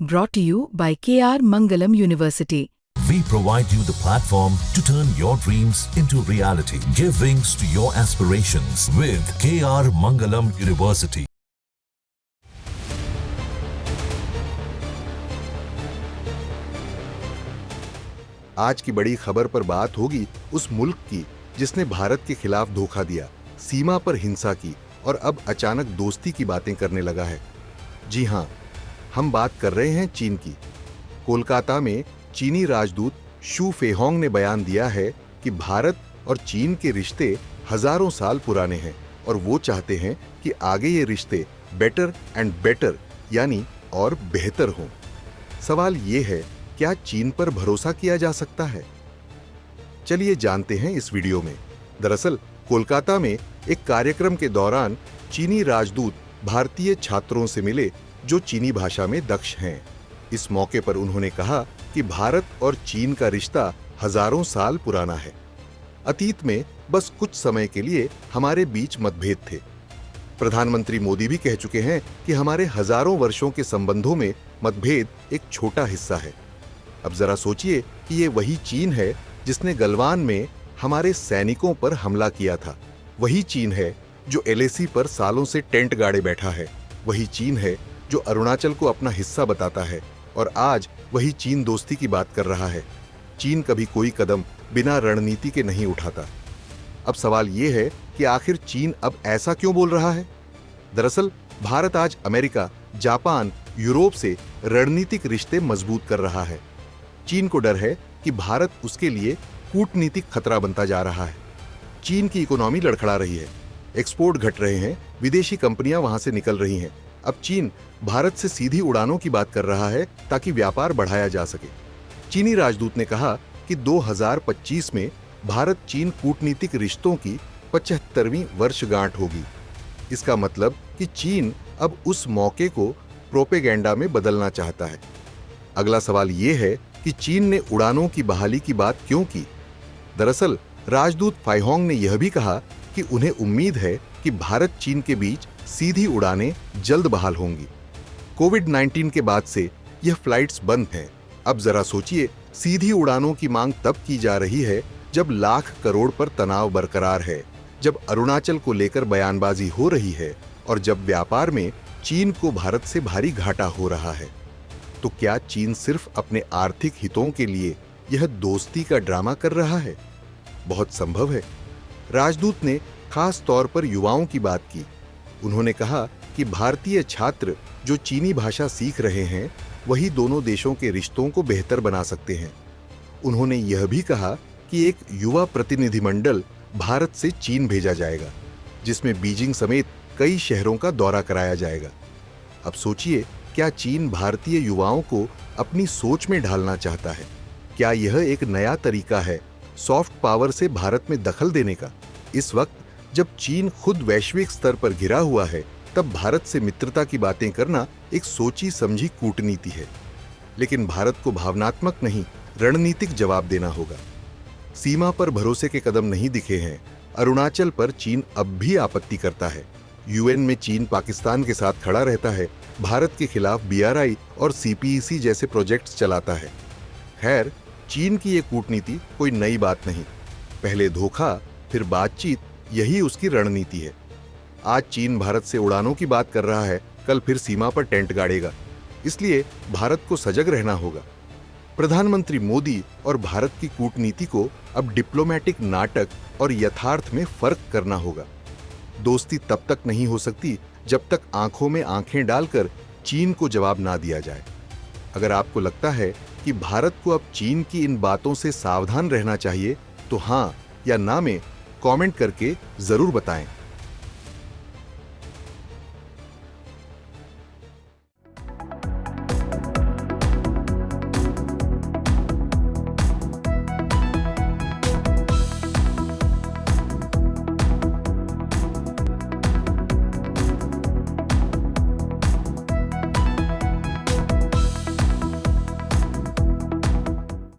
Brought to you by KR Mangalam University. We provide you the platform to turn your dreams into reality. Give wings to your aspirations with KR Mangalam University. आज की बड़ी खबर पर बात होगी उस मुल्क की जिसने भारत के खिलाफ धोखा दिया, सीमा पर हिंसा की और अब अचानक दोस्ती की बातें करने लगा है। जी हां, हम बात कर रहे हैं चीन की। कोलकाता में चीनी राजदूत शू फेहोंग ने बयान दिया है कि भारत और चीन के रिश्ते हजारों साल पुराने हैं और वो चाहते हैं कि आगे ये रिश्ते बेटर एंड बेटर यानी और बेहतर हों। सवाल ये है, क्या चीन पर भरोसा किया जा सकता है? चलिए जानते हैं इस वीडियो में। दरअसल कोलकाता में एक कार्यक्रम के दौरान चीनी राजदूत भारतीय छात्रों से मिले जो चीनी भाषा में दक्ष हैं। इस मौके पर उन्होंने कहा कि भारत और चीन का रिश्ता हजारों साल पुराना है। अतीत में बस कुछ समय के लिए हमारे बीच मतभेद थे। प्रधानमंत्री मोदी भी कह चुके हैं कि हमारे हजारों वर्षों के संबंधों में मतभेद एक छोटा हिस्सा है। अब जरा सोचिए कि ये वही चीन है जिसने गलवान में हमारे सैनिकों पर हमला किया था। वही चीन है जो एलएसी पर सालों से टेंट गाड़े बैठा है। वही चीन है जो अरुणाचल को अपना हिस्सा बताता है और आज वही चीन दोस्ती की बात कर रहा है। चीन कभी कोई कदम बिना रणनीति के नहीं उठाता। अब सवाल यह है कि आखिर चीन अब ऐसा क्यों बोल रहा है? दरअसल भारत आज अमेरिका, जापान, यूरोप से रणनीतिक रिश्ते मजबूत कर रहा है। चीन को डर है कि भारत उसके लिए कूटनीतिक खतरा बनता जा रहा है। चीन की इकोनॉमी लड़खड़ा रही है, एक्सपोर्ट घट रहे हैं, विदेशी कंपनियां वहां से निकल रही हैं। अब चीन भारत से सीधी उड़ानों की बात कर रहा है ताकि व्यापार बढ़ाया जा सके। चीनी राजदूत ने कहा कि 2025 में भारत चीन कूटनीतिक रिश्तों की 75वीं वर्षगांठ होगी। इसका मतलब कि चीन अब उस मौके को प्रोपेगेंडा में बदलना चाहता है। अगला सवाल यह है कि चीन ने उड़ानों की बहाली की बात क्यों की? दरअसल राजदूत फाइहोंग ने यह भी कहा कि उन्हें उम्मीद है कि भारत चीन के बीच सीधी उड़ानें जल्द बहाल होंगी। कोविड-19 के बाद से यह फ्लाइट्स बंद हैं। अब जरा सोचिए, सीधी उड़ानों की मांग तब की जा रही है जब लाख करोड़ पर तनाव बरकरार है, जब अरुणाचल को लेकर बयानबाजी हो रही है और जब व्यापार में चीन को भारत से भारी घाटा हो रहा है। तो क्या चीन सिर्फ अपने आर्थिक हितों के लिए यह दोस्ती का ड्रामा कर रहा है? बहुत संभव है। राजदूत ने खास तौर पर युवाओं की बात की। उन्होंने कहा कि भारतीय छात्र जो चीनी भाषा सीख रहे हैं वही दोनों देशों के रिश्तों को बेहतर बना सकते हैं। उन्होंने यह भी कहा कि एक युवा प्रतिनिधिमंडल भारत से चीन भेजा जाएगा, जिसमें बीजिंग समेत कई शहरों का दौरा कराया जाएगा। अब सोचिए, क्या चीन भारतीय युवाओं को अपनी सोच में ढालना चाहता है? क्या यह एक नया तरीका है सॉफ्ट पावर से भारत में दखल देने का? इस वक्त जब चीन खुद वैश्विक स्तर पर घिरा हुआ है, तब भारत से मित्रता की बातें करना एक सोची समझी कूटनीति है। लेकिन भारत को भावनात्मक नहीं, रणनीतिक जवाब देना होगा। सीमा पर भरोसे के कदम नहीं दिखे हैं। अरुणाचल पर चीन अब भी आपत्ति करता है। यूएन में चीन पाकिस्तान के साथ खड़ा रहता है, भारत के खिलाफ बीआरआई और सीपीईसी जैसे प्रोजेक्ट्स चलाता है। खैर, चीन की ये कूटनीति कोई नई बात नहीं। पहले धोखा, फिर बातचीत, यही उसकी रणनीति है। आज चीन भारत से उड़ानों की बात कर रहा है, कल फिर सीमा पर टेंट गाड़ेगा। इसलिए भारत को सजग रहना होगा। प्रधानमंत्री मोदी और भारत की कूटनीति को अब डिप्लोमेटिक नाटक और यथार्थ में फर्क करना होगा। दोस्ती तब तक नहीं हो सकती जब तक आंखों में आंखें डालकर चीन को जवाब ना दिया जाए। अगर आपको लगता है कि भारत को अब चीन की इन बातों से सावधान रहना चाहिए, तो हाँ या ना में कमेंट करके जरूर बताएं।